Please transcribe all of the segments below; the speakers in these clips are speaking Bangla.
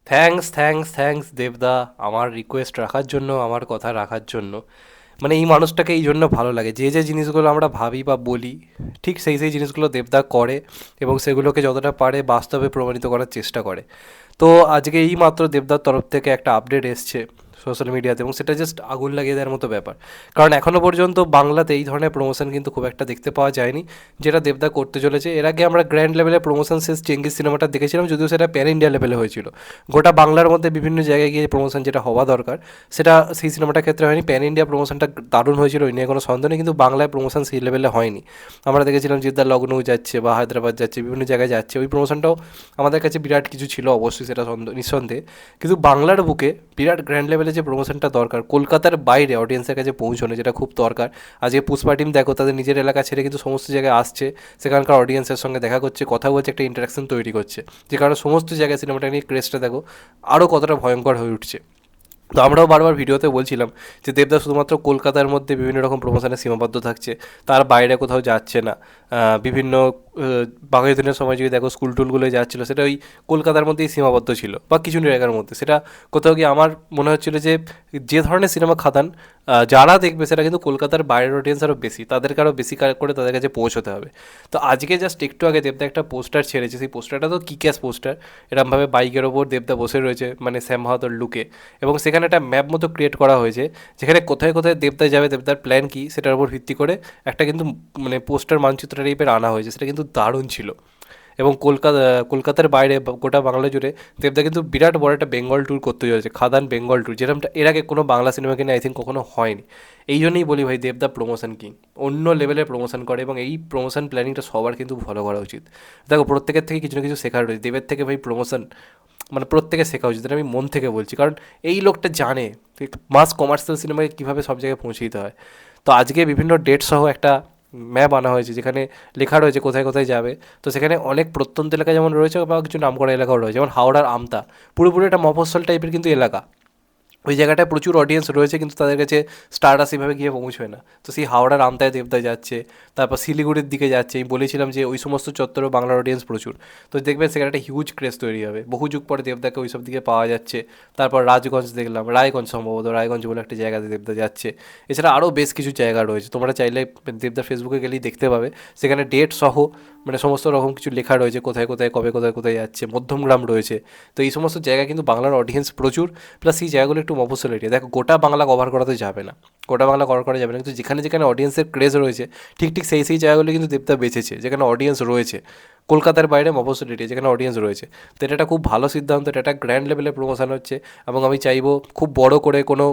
থ্যাঙ্কস দেবদা, আমার রিকোয়েস্ট রাখার জন্য, আমার কথা রাখার জন্য। মানে এই মানুষটাকে এই জন্য ভালো লাগে, যে যে জিনিসগুলো আমরা ভাবি বা বলি ঠিক সেই সেই জিনিসগুলো দেবদা করে, এবং সেগুলোকে যতটা পারে বাস্তবে প্রমাণিত করার চেষ্টা করে। তো আজকে এই মাত্র দেবদার তরফ থেকে একটা আপডেট এসছে সোশ্যাল মিডিয়াতে, এবং সেটা জাস্ট আগুন লাগিয়ে দেওয়ার মতো ব্যাপার। কারণ এখনও পর্যন্ত বাংলাতে এই ধরনের প্রমোশন কিন্তু খুব একটা দেখতে পাওয়া যায়নি, যেটা দেবদা করতে চলেছে। এর আগে আমরা গ্র্যান্ড লেভেলে প্রমোশন শেষ চেঙ্গিস সিনেমাটা দেখেছিলাম, যদিও সেটা প্যান ইন্ডিয়া লেভেলে হয়েছিল। গোটা বাংলার মধ্যে বিভিন্ন জায়গায় গিয়ে প্রমোশন যেটা হওয়া দরকার, সেটা সেই সিনেমাটার ক্ষেত্রে হয়নি। প্যান ইন্ডিয়া প্রমোশনটা দারুণ হয়েছিল, ওই নিয়ে কোনো সন্দেহ নেই, কিন্তু বাংলায় প্রমোশন সেই লেভেলে হয়নি। আমরা দেখেছিলাম জিদ্দার লখনৌ যাচ্ছে বা হায়দ্রাবাদ যাচ্ছে, বিভিন্ন জায়গায় যাচ্ছে, ওই প্রমোশনটাও আমাদের কাছে বিরাট কিছু ছিল, অবশ্যই সেটা নিঃসন্দেহে। কিন্তু বাংলার বুকে বিরাট গ্র্যান্ড লেভেলে যে প্রমোশনটা দরকার, কলকাতার বাইরে অডিয়েন্সের কাছে পৌঁছানো, যেটা খুব দরকার। আজকে পুষ্পা টিম দেখো, তাদের নিজের এলাকা ছেড়ে কিন্তু সমস্ত জায়গায় আসছে, সেখানকার অডিয়েন্সের সঙ্গে দেখা করছে, কথা বলছে, একটা ইন্টারাকশন তৈরি করছে, যে কারণে সমস্ত জায়গায় সিনেমাটা নিয়ে ক্রেজটা দেখো আরও কতটা ভয়ঙ্কর হয়ে উঠছে। তো আমরাও বারবার ভিডিওতে বলছিলাম যে দেবদা শুধুমাত্র কলকাতার মধ্যে বিভিন্ন রকম প্রমোশনে সীমাবদ্ধ থাকছে, তার বাইরে কোথাও যাচ্ছে না। বিভিন্ন বাঙালি দিনের সময় যদি দেখো স্কুল টুলগুলো যাচ্ছিলো, সেটা ওই কলকাতার মধ্যেই সীমাবদ্ধ ছিল বা কিছু জায়গার মধ্যে। সেটা কোথাও গিয়ে আমার মনে হচ্ছিলো যে যে ধরনের সিনেমা খাদান যারা দেখবে, সেটা কিন্তু কলকাতার বাইরের অডিয়েন্স আরও বেশি, তাদেরকে আরও বেশি করে তাদের কাছে পৌঁছতে হবে। তো আজকে জাস্ট একটু আগে দেবদা একটা পোস্টার ছেড়েছে, সেই পোস্টারটা তো কিক্যাস পোস্টার। এরমভাবে বাইকের ওপর দেবদা বসে রয়েছে, মানে শ্যাম বাহাদুর লুকে, এবং সেখানে একটা ম্যাপ মতো ক্রিয়েট করা হয়েছে, যেখানে কোথায় কোথায় দেবদা যাবে, দেবদার প্ল্যান কী, সেটার উপর ভিত্তি করে একটা কিন্তু মানে পোস্টার মানচিত্র টাইপের আনা হয়েছে। সেটা কিন্তু দারুণ ছিল। এবং কলকাতার বাইরে গোটা বাংলা জুড়ে দেবদা কিন্তু বিরাট বড় একটা বেঙ্গল ট্যুর করতে চলেছে, খাদান বেঙ্গল ট্যুর, যেরকমটা এর আগে কোনো বাংলা সিনেমাকে নিয়ে আই থিঙ্ক কখনো হয়নি। এই জন্যই বলি ভাই, দেবদা প্রমোশন কিং, অন্য লেভেলের প্রমোশন করে, এবং এই প্রমোশন প্ল্যানিংটা সবার কিন্তু ফলো করা উচিত। দেখো, প্রত্যেকের থেকে কিছু না কিছু শেখার রয়েছে, দেবের থেকে ভাই প্রমোশন মানে প্রত্যেকে শেখা উচিত, এটা আমি মন থেকে বলছি। কারণ এই লোকটা জানে মাস কমার্শিয়াল সিনেমাকে কীভাবে সব জায়গায় পৌঁছে দিতে হয়। তো আজকে বিভিন্ন ডেট সহ একটা ম্যাপ আনা হয়েছে, যেখানে লেখা রয়েছে কোথায় কোথায় যাবে। তো সেখানে অনেক প্রত্যন্ত এলাকা যেমন রয়েছে, বা কিছু নামকরা এলাকাও রয়েছে, যেমন হাওড়ার আমতা, পুরোপুরি একটা মফস্বল টাইপের কিন্তু এলাকা। ওই জায়গাটায় প্রচুর অডিয়েন্স রয়েছে, কিন্তু তাদের কাছে স্টারডাস্ট এভাবে গিয়ে পৌঁছয় না। তো সেই হাওড়ার আমতায় দেবদা যাচ্ছে, তারপর শিলিগুড়ির দিকে যাচ্ছে। আমি বলেছিলাম যে ওই সমস্ত চত্বরেও বাংলার অডিয়েন্স প্রচুর। তো দেখবেন সেখানে একটা হিউজ ক্রেজ তৈরি হবে, বহু যুগ পরে দেবদাকে ওই সব দিকে পাওয়া যাচ্ছে। তারপর রাজগঞ্জ দেখলাম, রায়গঞ্জ সম্ভবত, রায়গঞ্জ বলে একটা জায়গাতে দেবদা যাচ্ছে। এছাড়া আরও বেশ কিছু জায়গা রয়েছে, তোমরা চাইলে দেবদার ফেসবুকে গেলেই দেখতে পাবে। সেখানে ডেট সহ মানে সমস্ত রকম কিছু লেখা রয়েছে, কোথায় কোথায় কবে কোথায় কোথায় যাচ্ছে, মধ্যমগ্রাম রয়েছে। তো এই সমস্ত জায়গায় কিন্তু বাংলার অডিয়েন্স প্রচুর, প্লাস এই জায়গাগুলো একটু মফস্বল এরিয়া। দেখো, গোটা বাংলা কভার করা তো যাবে না, গোটা বাংলা কভার করা যাবে না, কিন্তু যেখানে যেখানে অডিয়েন্সের ক্রেজ রয়েছে, ঠিক ঠিক সেই সেই জায়গাগুলো কিন্তু দেবদা বেঁচেছে, যেখানে অডিয়েন্স রয়েছে। কলকাতার বাইরে মফস্বল এরিয়া যেখানে অডিয়েন্স রয়েছে। তো এটা একটা খুব ভালো সিদ্ধান্ত, এটা একটা গ্র্যান্ড লেভেলে প্রমোশন হচ্ছে। এবং আমি চাইবো খুব বড় করে কোনো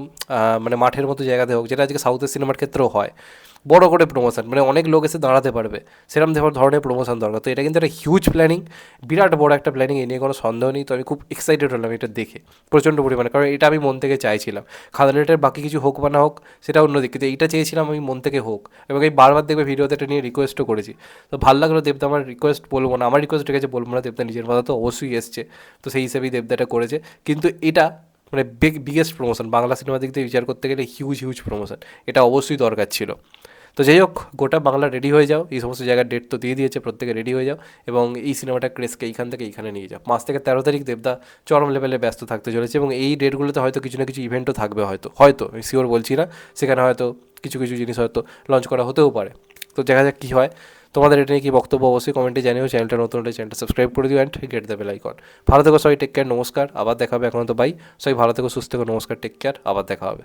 মানে মাঠের মতো জায়গাতে হোক, যেটা আজকে সাউথের সিনেমার ক্ষেত্রেও হয়, বড় করে প্রমোশন, মানে অনেক লোক এসে দাঁড়াতে পারবে, সেরকম ধরনের প্রমোশন দরকার। তো এটা কিন্তু একটা হিউজ প্ল্যানিং, বিরাট বড় একটা প্ল্যানিং, এ নিয়ে কোনো সন্দেহ নেই। তো আমি খুব এক্সাইটেড হলাম এটা দেখে প্রচণ্ড পরিমাণে, কারণ এটা আমি মন থেকে চাইছিলাম। খাদানেটের বাকি কিছু হোক বা না হোক সেটা অন্যদিক, কিন্তু এইটা চেয়েছিলাম আমি মন থেকে হোক, এবং এই বারবার দেখবে ভিডিওতে এটা নিয়ে রিকোয়েস্টও করেছি। তো ভালো লাগলো, দেবদা আমার রিকোয়েস্ট বলবো না, আমার রিকোয়েস্ট ঠিক আছে বলবো না, দেবদা নিজের কথা তো অবশ্যই এসছে। তো সেই হিসেবেই দেবদা এটা করেছে। কিন্তু এটা মানে বিগেস্ট প্রমোশন বাংলা সিনেমা দিক দিয়ে বিচার করতে গেলে, হিউজ হিউজ প্রমোশন, এটা অবশ্যই দরকার ছিল। তো যাই হোক, গোটা বাংলা রেডি হয়ে যাও, এই সমস্ত জায়গার ডেট তো দিয়ে দিয়েছে, প্রত্যেকে রেডি হয়ে যাও, এবং এই সিনেমাটা ক্রেজকে এইখান থেকে এইখানে নিয়ে যাও। 5 থেকে 13 তারিখ দেবদা চরম লেভেলে ব্যস্ত থাকতে চলেছে, এবং এই ডেটগুলোতে হয়তো কিছু না কিছু ইভেন্টও থাকবে, হয়তো হয়তো আমি শিওর বলছি না, সেখানে হয়তো কিছু কিছু জিনিস হয়তো লঞ্চ করা হতেও পারে। তো দেখা যাক কী হয়। তোমাদের এটা নিয়ে কি বক্তব্য অবশ্যই কমেন্টে জানিও। চ্যানেলটা নতুন হলে চ্যানেলটা সাবস্ক্রাইব করে দিও, and get the bell icon. ভালো থেকো সবাই, টেক কেয়ার, নমস্কার, আবার দেখা হবে। এখন তো বাই, সবাই ভালো থেকো, সুস্থ থেকো, নমস্কার, টেক কেয়ার, আবার দেখা হবে।